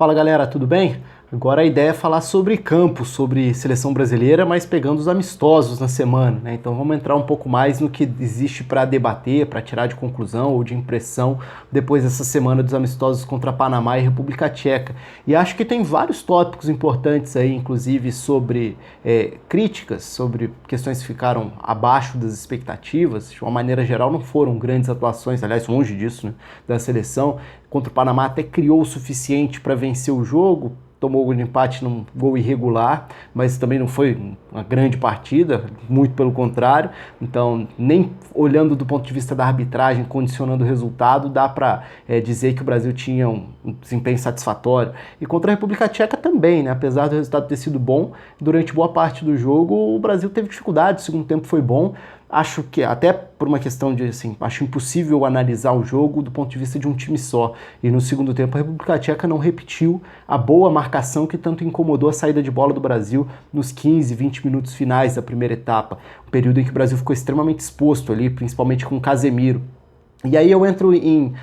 Fala galera, tudo bem? Agora a ideia é falar sobre campo, sobre seleção brasileira, mas pegando os amistosos na semana, né? Então vamos entrar um pouco mais no que existe para debater, para tirar de conclusão ou de impressão depois dessa semana dos amistosos contra Panamá e República Tcheca. E acho que tem vários tópicos importantes aí, inclusive sobre críticas, sobre questões que ficaram abaixo das expectativas. De uma maneira geral não foram grandes atuações, aliás, longe disso, né, da seleção. Contra o Panamá até criou o suficiente para vencer o jogo, tomou o gol de empate num gol irregular, mas também não foi uma grande partida, muito pelo contrário. Então, nem olhando do ponto de vista da arbitragem, condicionando o resultado, dá para dizer que o Brasil tinha um desempenho satisfatório. E contra a República Tcheca também, né? Apesar do resultado ter sido bom, durante boa parte do jogo o Brasil teve dificuldade, o segundo tempo foi bom. Acho que, até por uma questão de, assim, acho impossível analisar o jogo do ponto de vista de um time só. E no segundo tempo a República Tcheca não repetiu a boa marcação que tanto incomodou a saída de bola do Brasil nos 15, 20 minutos finais da primeira etapa. Um período em que o Brasil ficou extremamente exposto ali, principalmente com o Casemiro. E aí eu entro em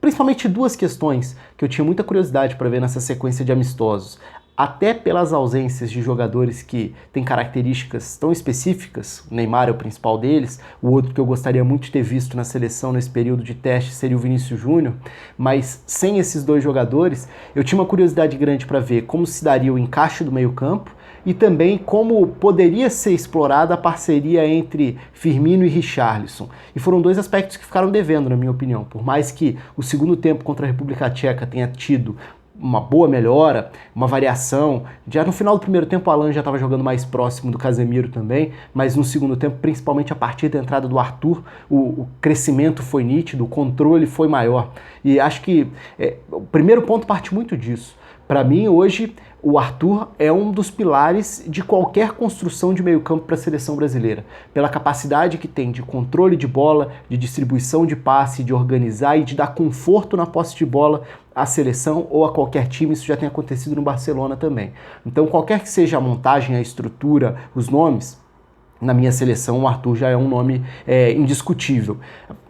principalmente duas questões que eu tinha muita curiosidade para ver nessa sequência de amistosos. Até pelas ausências de jogadores que têm características tão específicas, o Neymar é o principal deles, o outro que eu gostaria muito de ter visto na seleção nesse período de teste seria o Vinícius Júnior, mas sem esses dois jogadores, eu tinha uma curiosidade grande para ver como se daria o encaixe do meio-campo e também como poderia ser explorada a parceria entre Firmino e Richarlison. E foram dois aspectos que ficaram devendo, na minha opinião. Por mais que o segundo tempo contra a República Tcheca tenha tido uma boa melhora, uma variação. Já no final do primeiro tempo o Alan já estava jogando mais próximo do Casemiro também, mas no segundo tempo, principalmente a partir da entrada do Arthur, o crescimento foi nítido, o controle foi maior. E acho que o primeiro ponto parte muito disso. Para mim, hoje, o Arthur é um dos pilares de qualquer construção de meio-campo para a seleção brasileira. Pela capacidade que tem de controle de bola, de distribuição de passe, de organizar e de dar conforto na posse de bola à seleção ou a qualquer time. Isso já tem acontecido no Barcelona também. Então, qualquer que seja a montagem, a estrutura, os nomes, na minha seleção o Arthur já é um nome indiscutível.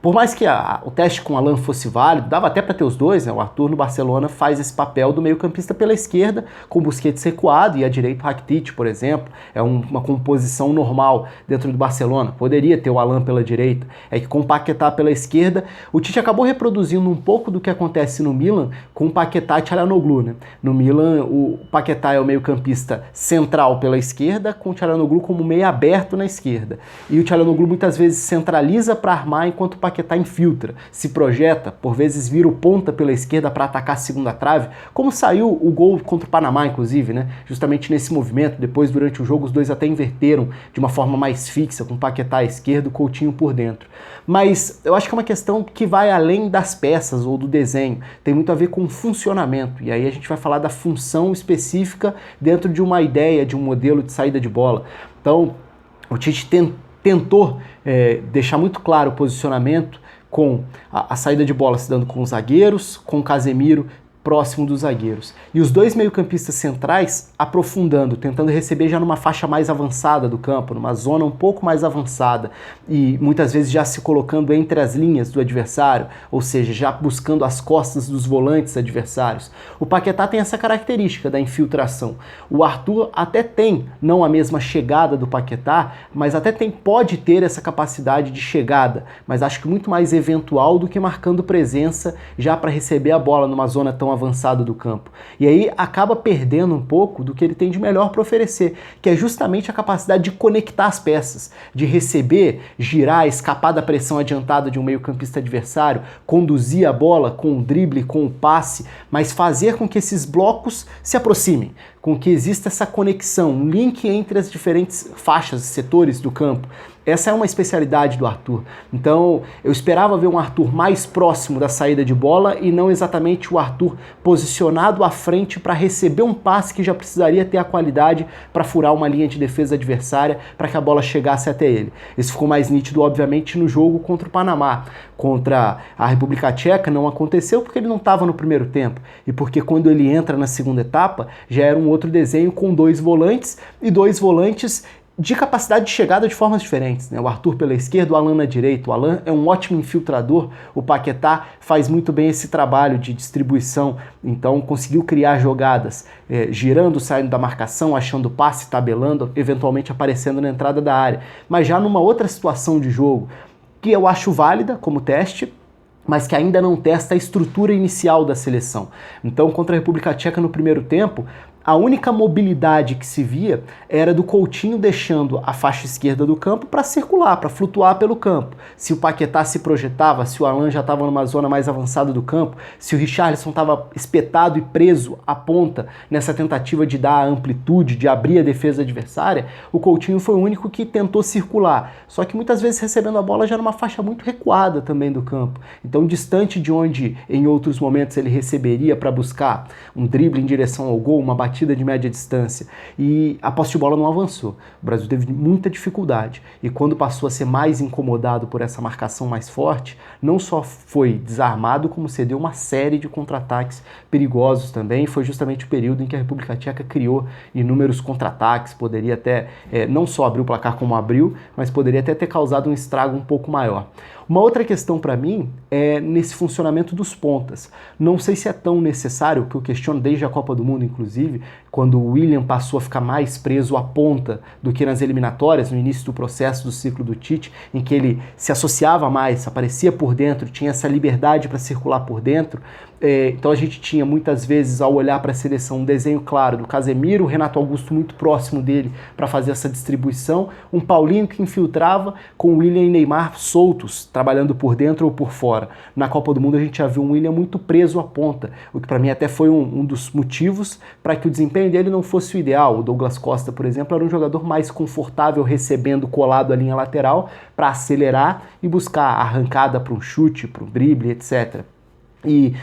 Por mais que o teste com o Alan fosse válido, dava até para ter os dois, né? O Arthur no Barcelona faz esse papel do meio-campista pela esquerda, com o Busquets recuado, e à direita o Rakitic, por exemplo. É uma composição normal dentro do Barcelona. Poderia ter o Alan pela direita. É que com o Paquetá pela esquerda, o Tite acabou reproduzindo um pouco do que acontece no Milan com o Paquetá e Çalhanoğlu, né? No Milan, o Paquetá é o meio-campista central pela esquerda, com o Çalhanoğlu como meio aberto na esquerda. E o Çalhanoğlu muitas vezes centraliza para armar, enquanto o Paquetá infiltra, se projeta, por vezes vira o ponta pela esquerda para atacar a segunda trave, como saiu o gol contra o Panamá, inclusive, né? Justamente nesse movimento. Depois, durante o jogo, os dois até inverteram de uma forma mais fixa, com o Paquetá à esquerda e o Coutinho por dentro. Mas eu acho que é uma questão que vai além das peças ou do desenho, tem muito a ver com o funcionamento, e aí a gente vai falar da função específica dentro de uma ideia, de um modelo de saída de bola. Então, o Tite tentou deixar muito claro o posicionamento com a saída de bola se dando com os zagueiros, com o Casemiro próximo dos zagueiros. E os dois meio-campistas centrais aprofundando, tentando receber já numa faixa mais avançada do campo, numa zona um pouco mais avançada, e muitas vezes já se colocando entre as linhas do adversário, ou seja, já buscando as costas dos volantes adversários. O Paquetá tem essa característica da infiltração. O Arthur até tem, não a mesma chegada do Paquetá, mas até pode ter essa capacidade de chegada, mas acho que muito mais eventual do que marcando presença já para receber a bola numa zona tão avançado do campo. E aí acaba perdendo um pouco do que ele tem de melhor para oferecer, que é justamente a capacidade de conectar as peças, de receber, girar, escapar da pressão adiantada de um meio-campista adversário, conduzir a bola com o drible, com o passe, mas fazer com que esses blocos se aproximem, com que exista essa conexão, um link entre as diferentes faixas, setores do campo. Essa é uma especialidade do Arthur. Então, eu esperava ver um Arthur mais próximo da saída de bola e não exatamente o Arthur posicionado à frente para receber um passe que já precisaria ter a qualidade para furar uma linha de defesa adversária para que a bola chegasse até ele. Isso ficou mais nítido, obviamente, no jogo contra o Panamá. Contra a República Tcheca não aconteceu porque ele não estava no primeiro tempo e porque quando ele entra na segunda etapa já era um outro desenho com dois volantes e dois volantes de capacidade de chegada de formas diferentes, né? O Arthur pela esquerda, o Alan na direita. O Alan é um ótimo infiltrador, o Paquetá faz muito bem esse trabalho de distribuição, então conseguiu criar jogadas, girando, saindo da marcação, achando passe, tabelando, eventualmente aparecendo na entrada da área. Mas já numa outra situação de jogo, que eu acho válida como teste, mas que ainda não testa a estrutura inicial da seleção. Então, contra a República Tcheca no primeiro tempo, a única mobilidade que se via era do Coutinho deixando a faixa esquerda do campo para circular, para flutuar pelo campo. Se o Paquetá se projetava, se o Alan já estava numa zona mais avançada do campo, se o Richarlison estava espetado e preso à ponta nessa tentativa de dar amplitude, de abrir a defesa adversária, o Coutinho foi o único que tentou circular. Só que muitas vezes recebendo a bola já numa faixa muito recuada também do campo. Então, distante de onde em outros momentos ele receberia para buscar um drible em direção ao gol, uma batida de média distância, e a posse de bola não avançou. O Brasil teve muita dificuldade, e quando passou a ser mais incomodado por essa marcação mais forte, não só foi desarmado, como cedeu uma série de contra-ataques perigosos também. Foi justamente o período em que a República Tcheca criou inúmeros contra-ataques, poderia até não só abrir o placar como abriu, mas poderia até ter causado um estrago um pouco maior. Uma outra questão para mim é nesse funcionamento dos pontas. Não sei se é tão necessário, que eu questiono desde a Copa do Mundo, inclusive, quando o William passou a ficar mais preso à ponta do que nas eliminatórias, no início do processo do ciclo do Tite, em que ele se associava mais, aparecia por dentro, tinha essa liberdade para circular por dentro. Então a gente tinha muitas vezes, ao olhar para a seleção, um desenho claro do Casemiro, o Renato Augusto muito próximo dele para fazer essa distribuição, um Paulinho que infiltrava, com o William e Neymar soltos, trabalhando por dentro ou por fora. Na Copa do Mundo a gente já viu um William muito preso à ponta, o que para mim até foi um dos motivos para que o desempenho dele não fosse o ideal. O Douglas Costa, por exemplo, era um jogador mais confortável recebendo colado a linha lateral para acelerar e buscar a arrancada para um chute, para um drible, etc. E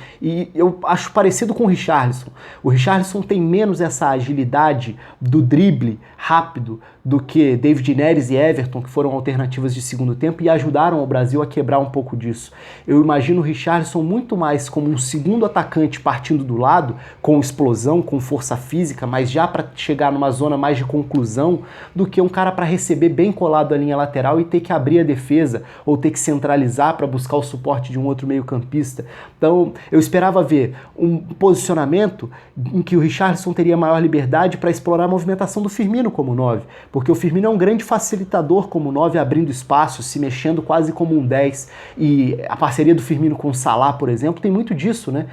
eu acho parecido com o Richarlison. O Richarlison tem menos essa agilidade do drible rápido do que David Neres e Everton, que foram alternativas de segundo tempo e ajudaram o Brasil a quebrar um pouco disso. Eu imagino o Richarlison muito mais como um segundo atacante partindo do lado, com explosão, com força física, mas já para chegar numa zona mais de conclusão, do que um cara para receber bem colado a linha lateral e ter que abrir a defesa ou ter que centralizar para buscar o suporte de um outro meio-campista. Então, eu esperava ver um posicionamento em que o Richarlison teria maior liberdade para explorar a movimentação do Firmino como 9, porque o Firmino é um grande facilitador como 9, abrindo espaço, se mexendo quase como um 10, e a parceria do Firmino com o Salah, por exemplo, tem muito disso, né?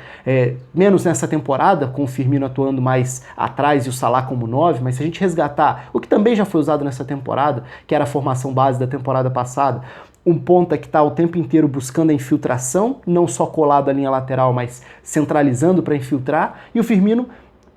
Menos nessa temporada, com o Firmino atuando mais atrás e o Salah como 9, mas se a gente resgatar o que também já foi usado nessa temporada, que era a formação base da temporada passada, um ponta que está o tempo inteiro buscando a infiltração, não só colado à linha lateral, mas centralizando para infiltrar, e o Firmino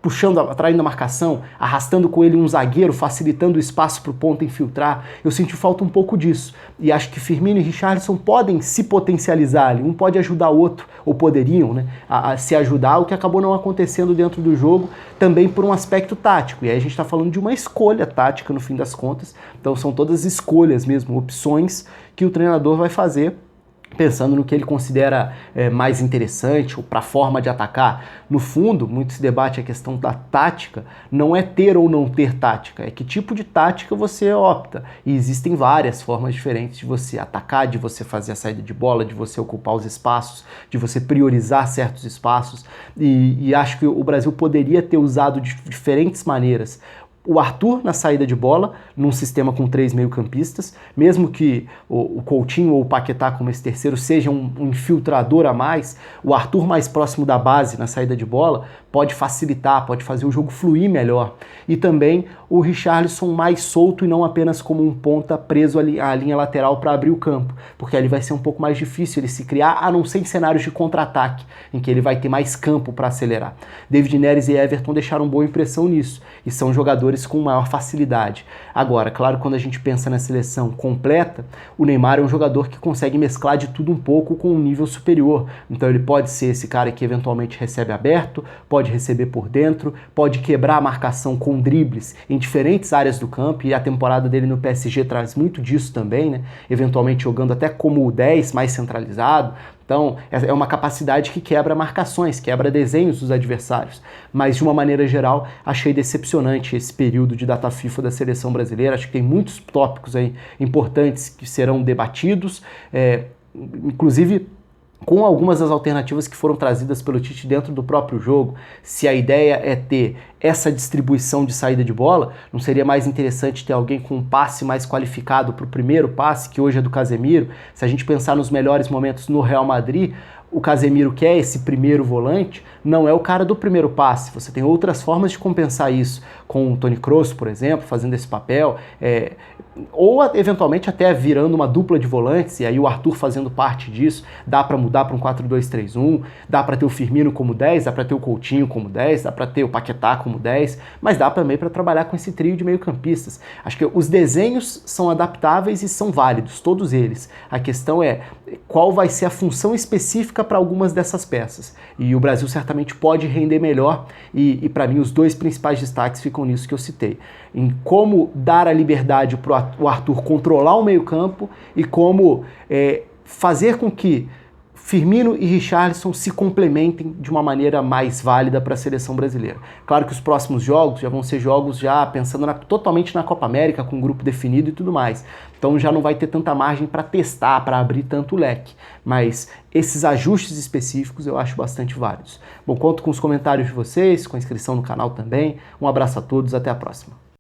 puxando, atraindo a marcação, arrastando com ele um zagueiro, facilitando o espaço para o ponta infiltrar. Eu senti falta um pouco disso. E acho que Firmino e Richarlison podem se potencializar ali. Um pode ajudar o outro, ou poderiam, né, a se ajudar, o que acabou não acontecendo dentro do jogo, também por um aspecto tático. E aí a gente está falando de uma escolha tática, no fim das contas. Então são todas escolhas mesmo, opções que o treinador vai fazer, pensando no que ele considera mais interessante, ou para a forma de atacar. No fundo, muito se debate a questão da tática, não é ter ou não ter tática, é que tipo de tática você opta. E existem várias formas diferentes de você atacar, de você fazer a saída de bola, de você ocupar os espaços, de você priorizar certos espaços, e acho que o Brasil poderia ter usado de diferentes maneiras o Arthur na saída de bola, num sistema com 3 meio-campistas, mesmo que o Coutinho ou o Paquetá como esse terceiro seja um infiltrador a mais, o Arthur mais próximo da base na saída de bola pode facilitar, pode fazer o jogo fluir melhor. E também o Richarlison mais solto e não apenas como um ponta preso à linha lateral para abrir o campo, porque ali vai ser um pouco mais difícil ele se criar, a não ser em cenários de contra-ataque, em que ele vai ter mais campo para acelerar. David Neres e Everton deixaram boa impressão nisso, e são jogadores com maior facilidade. Agora, claro, quando a gente pensa na seleção completa, o Neymar é um jogador que consegue mesclar de tudo um pouco com um nível superior. Então ele pode ser esse cara que eventualmente recebe aberto, pode receber por dentro, pode quebrar a marcação com dribles em diferentes áreas do campo, e a temporada dele no PSG traz muito disso também, né? Eventualmente jogando até como o 10 mais centralizado. Então, é uma capacidade que quebra marcações, quebra desenhos dos adversários. Mas, de uma maneira geral, achei decepcionante esse período de data FIFA da seleção brasileira. Acho que tem muitos tópicos aí importantes que serão debatidos, inclusive com algumas das alternativas que foram trazidas pelo Tite dentro do próprio jogo. Se a ideia é ter essa distribuição de saída de bola, não seria mais interessante ter alguém com um passe mais qualificado para o primeiro passe, que hoje é do Casemiro? Se a gente pensar nos melhores momentos no Real Madrid, o Casemiro, que é esse primeiro volante, não é o cara do primeiro passe. Você tem outras formas de compensar isso, com o Toni Kroos, por exemplo, fazendo esse papel, ou eventualmente até virando uma dupla de volantes, e aí o Arthur fazendo parte disso. Dá para mudar para um 4-2-3-1, dá para ter o Firmino como 10, dá para ter o Coutinho como 10, dá para ter o Paquetá como 10, mas dá também para trabalhar com esse trio de meio-campistas. Acho que os desenhos são adaptáveis e são válidos, todos eles. A questão é qual vai ser a função específica para algumas dessas peças. E o Brasil certamente pode render melhor, e para mim os dois principais destaques ficam nisso que eu citei. Em como dar a liberdade para o Arthur controlar o meio-campo e como fazer com que Firmino e Richarlison se complementem de uma maneira mais válida para a seleção brasileira. Claro que os próximos jogos já vão ser jogos já pensando totalmente na Copa América, com um grupo definido e tudo mais. Então já não vai ter tanta margem para testar, para abrir tanto leque. Mas esses ajustes específicos eu acho bastante válidos. Bom, conto com os comentários de vocês, com a inscrição no canal também. Um abraço a todos, até a próxima.